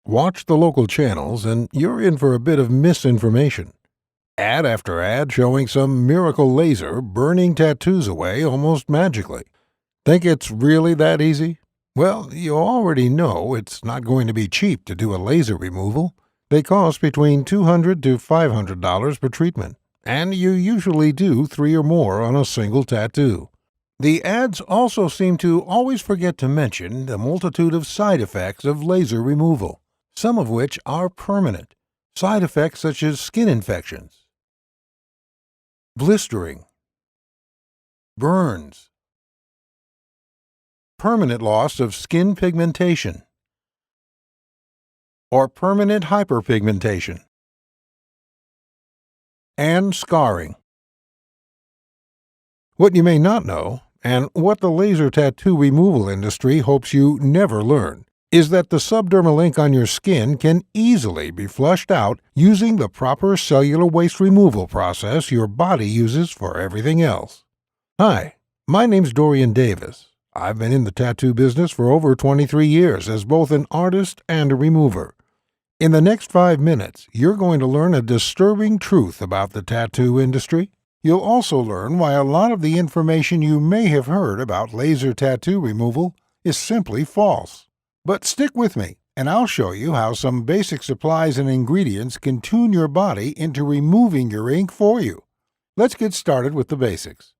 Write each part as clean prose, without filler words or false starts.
Watch the local channels and you're in for a bit of misinformation. Ad after ad showing some miracle laser burning tattoos away almost magically. Think it's really that easy? Well, you already know it's not going to be cheap to do a laser removal. They cost between $200 to $500 per treatment, and you usually do 3 or more on a single tattoo. The ads also seem to always forget to mention the multitude of side effects of laser removal, some of which are permanent. Side effects such as skin infections, blistering, burns, permanent loss of skin pigmentation, or permanent hyperpigmentation, and scarring. What you may not know, and what the laser tattoo removal industry hopes you never learn, is that the subdermal ink on your skin can easily be flushed out using the proper cellular waste removal process your body uses for everything else. Hi, my name's Dorian Davis. I've been in the tattoo business for over 23 years as both an artist and a remover. In the next 5 minutes, you're going to learn a disturbing truth about the tattoo industry. You'll also learn why a lot of the information you may have heard about laser tattoo removal is simply false. But stick with me, and I'll show you how some basic supplies and ingredients can tune your body into removing your ink for you. Let's get started with the basics.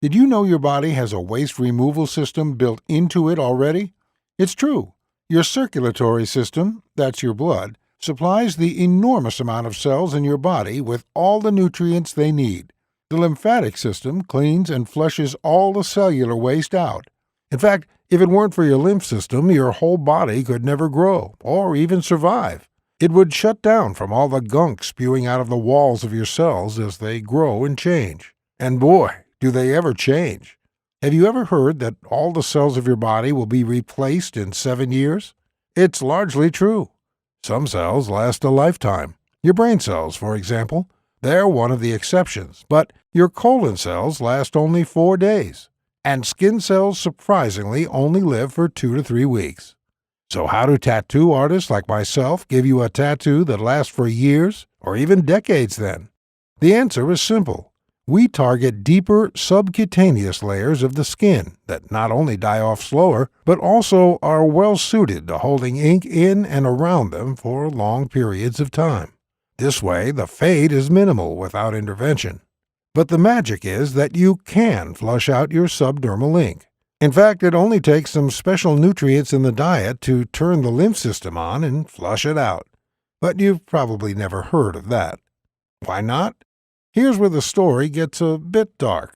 Did you know your body has a waste removal system built into it already? It's true. Your circulatory system, that's your blood, supplies the enormous amount of cells in your body with all the nutrients they need. The lymphatic system cleans and flushes all the cellular waste out. In fact, if it weren't for your lymph system, your whole body could never grow or even survive. It would shut down from all the gunk spewing out of the walls of your cells as they grow and change. And boy, do they ever change. Have you ever heard that all the cells of your body will be replaced in 7 years? It's largely true. Some cells last a lifetime. Your brain cells, for example. They're one of the exceptions, but your colon cells last only 4 days. And skin cells surprisingly only live for 2 to 3 weeks. So how do tattoo artists like myself give you a tattoo that lasts for years or even decades then? The answer is simple. We target deeper subcutaneous layers of the skin that not only die off slower, but also are well suited to holding ink in and around them for long periods of time. This way, the fade is minimal without intervention. But the magic is that you can flush out your subdermal ink. In fact, it only takes some special nutrients in the diet to turn the lymph system on and flush it out. But you've probably never heard of that. Why not? Here's where the story gets a bit dark.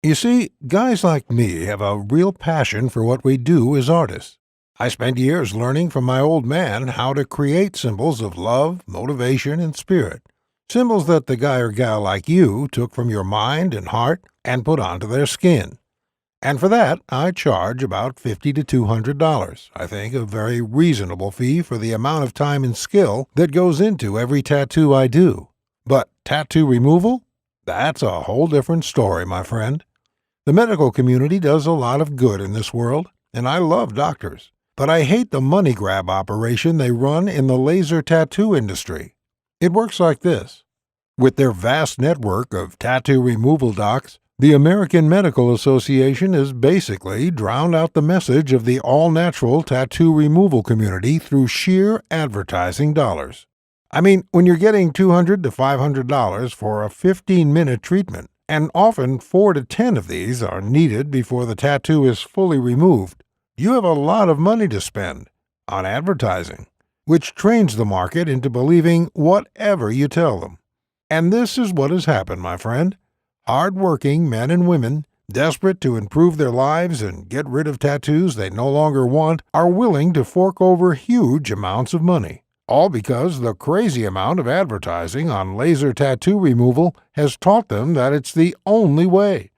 You see, guys like me have a real passion for what we do as artists. I spent years learning from my old man how to create symbols of love, motivation, and spirit. Symbols that the guy or gal like you took from your mind and heart and put onto their skin. And for that, I charge about $50 to $200. I think a very reasonable fee for the amount of time and skill that goes into every tattoo I do. But tattoo removal? That's a whole different story, my friend. The medical community does a lot of good in this world, and I love doctors. But I hate the money grab operation they run in the laser tattoo industry. It works like this. With their vast network of tattoo removal docs, the American Medical Association has basically drowned out the message of the all-natural tattoo removal community through sheer advertising dollars. I mean, when you're getting $200 to $500 for a 15-minute treatment, and often 4 to 10 of these are needed before the tattoo is fully removed, you have a lot of money to spend on advertising, which trains the market into believing whatever you tell them. And this is what has happened, my friend. Hard-working men and women, desperate to improve their lives and get rid of tattoos they no longer want, are willing to fork over huge amounts of money. All because the crazy amount of advertising on laser tattoo removal has taught them that it's the only way.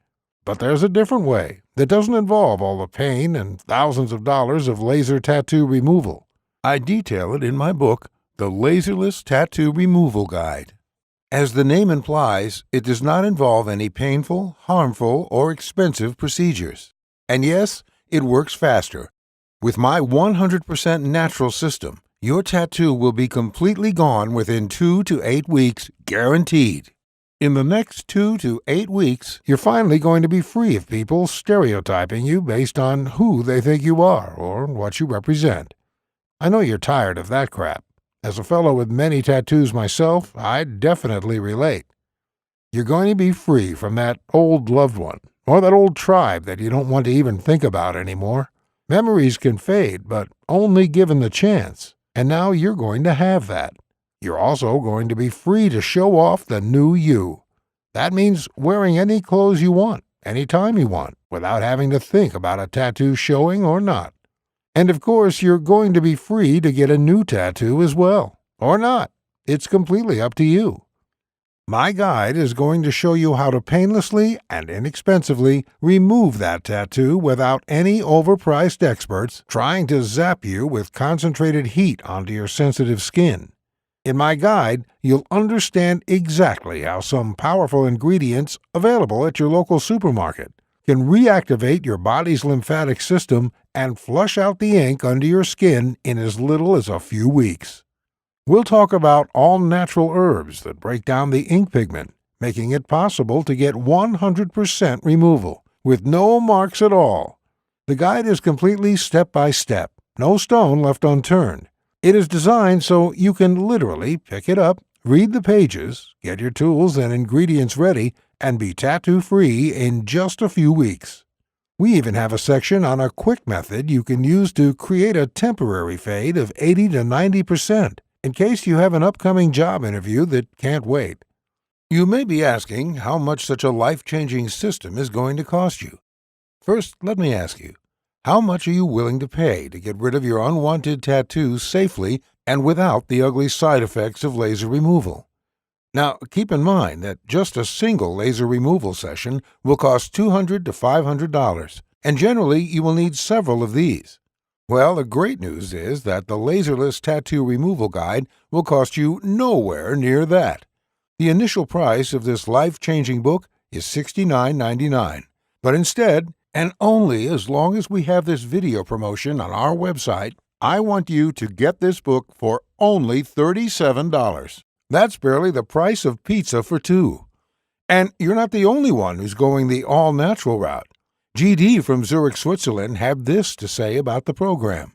But there's a different way that doesn't involve all the pain and thousands of dollars of laser tattoo removal. I detail it in my book, The Laserless Tattoo Removal Guide. As the name implies, it does not involve any painful, harmful, or expensive procedures. And yes, it works faster. With my 100% natural system, Your tattoo will be completely gone within 2 to 8 weeks, guaranteed. In the next 2 to 8 weeks, you're finally going to be free of people stereotyping you based on who they think you are or what you represent. I know you're tired of that crap. As a fellow with many tattoos myself, I definitely relate. You're going to be free from that old loved one, or that old tribe that you don't want to even think about anymore. Memories can fade, but only given the chance. And now you're going to have that. You're also going to be free to show off the new you. That means wearing any clothes you want, anytime you want, without having to think about a tattoo showing or not. And of course, you're going to be free to get a new tattoo as well, or not. It's completely up to you. My guide is going to show you how to painlessly and inexpensively remove that tattoo without any overpriced experts trying to zap you with concentrated heat onto your sensitive skin. In my guide, you'll understand exactly how some powerful ingredients available at your local supermarket can reactivate your body's lymphatic system and flush out the ink under your skin in as little as a few weeks. We'll talk about all-natural herbs that break down the ink pigment, making it possible to get 100% removal, with no marks at all. The guide is completely step-by-step, no stone left unturned. It is designed so you can literally pick it up, read the pages, get your tools and ingredients ready, and be tattoo-free in just a few weeks. We even have a section on a quick method you can use to create a temporary fade of 80 to 90%. In case you have an upcoming job interview that can't wait. You may be asking how much such a life-changing system is going to cost you. First, let me ask you, how much are you willing to pay to get rid of your unwanted tattoos safely and without the ugly side effects of laser removal? Now, keep in mind that just a single laser removal session will cost $200 to $500, and generally you will need several of these. Well, the great news is that the Laserless Tattoo Removal Guide will cost you nowhere near that. The initial price of this life-changing book is $69.99, but instead, and only as long as we have this video promotion on our website, I want you to get this book for only $37. That's barely the price of pizza for two. And you're not the only one who's going the all-natural route. GD from Zurich, Switzerland had this to say about the program.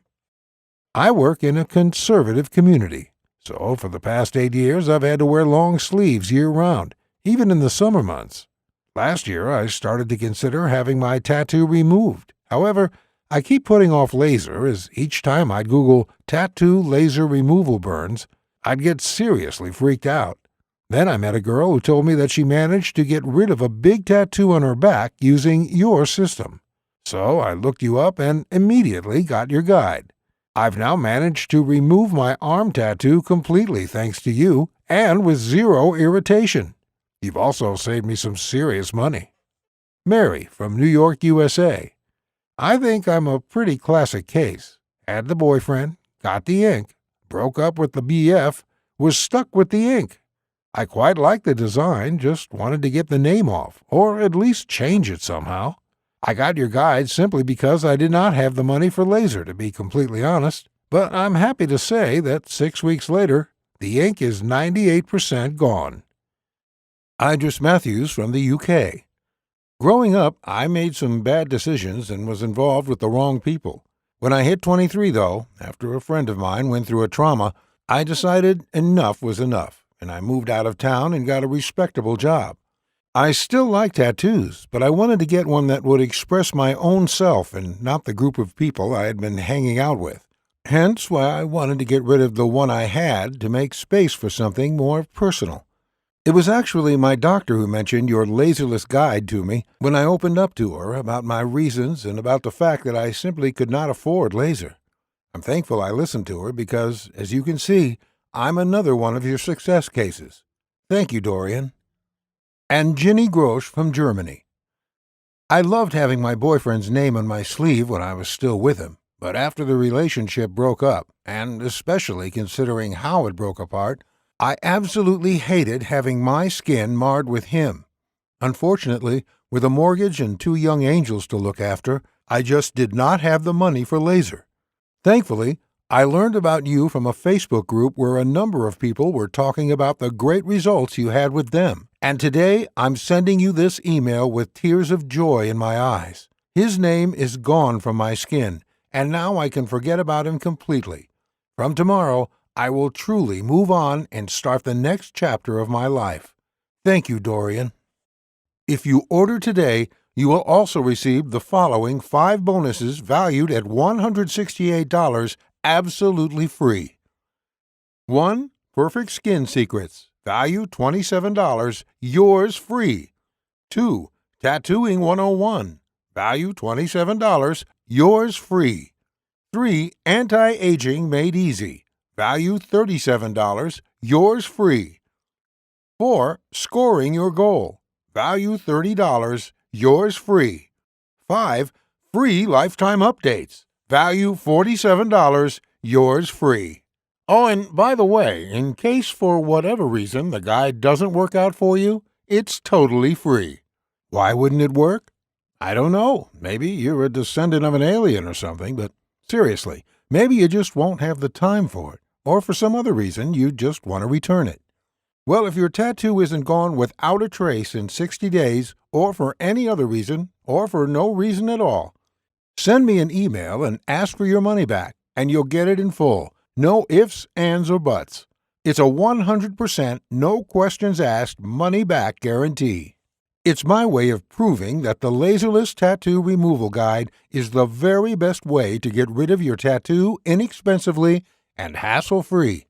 I work in a conservative community, so for the past 8 years I've had to wear long sleeves year-round, even in the summer months. Last year I started to consider having my tattoo removed. However, I keep putting off laser as each time I'd Google tattoo laser removal burns, I'd get seriously freaked out. Then I met a girl who told me that she managed to get rid of a big tattoo on her back using your system. So I looked you up and immediately got your guide. I've now managed to remove my arm tattoo completely thanks to you and with zero irritation. You've also saved me some serious money. Mary from New York, USA. I think I'm a pretty classic case. Had the boyfriend, got the ink, broke up with the BF, was stuck with the ink. I quite like the design, just wanted to get the name off, or at least change it somehow. I got your guide simply because I did not have the money for laser, to be completely honest, but I'm happy to say that 6 weeks later, the ink is 98% gone. Idris Matthews from the UK. Growing up, I made some bad decisions and was involved with the wrong people. When I hit 23, though, after a friend of mine went through a trauma, I decided enough was enough, and I moved out of town and got a respectable job. I still like tattoos, but I wanted to get one that would express my own self and not the group of people I had been hanging out with. Hence why I wanted to get rid of the one I had to make space for something more personal. It was actually my doctor who mentioned your laserless guide to me when I opened up to her about my reasons and about the fact that I simply could not afford laser. I'm thankful I listened to her because, as you can see, I'm another one of your success cases. Thank you, Dorian. And Ginny Grosch from Germany. I loved having my boyfriend's name on my sleeve when I was still with him, but after the relationship broke up, and especially considering how it broke apart, I absolutely hated having my skin marred with him. Unfortunately, with a mortgage and 2 young angels to look after, I just did not have the money for laser. Thankfully, I learned about you from a Facebook group where a number of people were talking about the great results you had with them. And today I'm sending you this email with tears of joy in my eyes. His name is gone from my skin, and now I can forget about him completely. From tomorrow, I will truly move on and start the next chapter of my life. Thank you, Dorian. If you order today, you will also receive the following 5 bonuses valued at $168 absolutely free. 1. Perfect Skin Secrets, value $27, yours free. 2. Tattooing 101, value $27, yours free. 3. Anti-Aging Made Easy, value $37, yours free. 4. Scoring Your Goal, value $30, yours free. 5. Free Lifetime Updates, value $47, yours free. Oh, and by the way, in case for whatever reason the guide doesn't work out for you, it's totally free. Why wouldn't it work? I don't know. Maybe you're a descendant of an alien or something, but seriously, maybe you just won't have the time for it, or for some other reason you just want to return it. Well, if your tattoo isn't gone without a trace in 60 days, or for any other reason, or for no reason at all, send me an email and ask for your money back, and you'll get it in full. No ifs, ands, or buts. It's a 100% no questions asked money back guarantee. It's my way of proving that the Laserless Tattoo Removal Guide is the very best way to get rid of your tattoo inexpensively and hassle-free.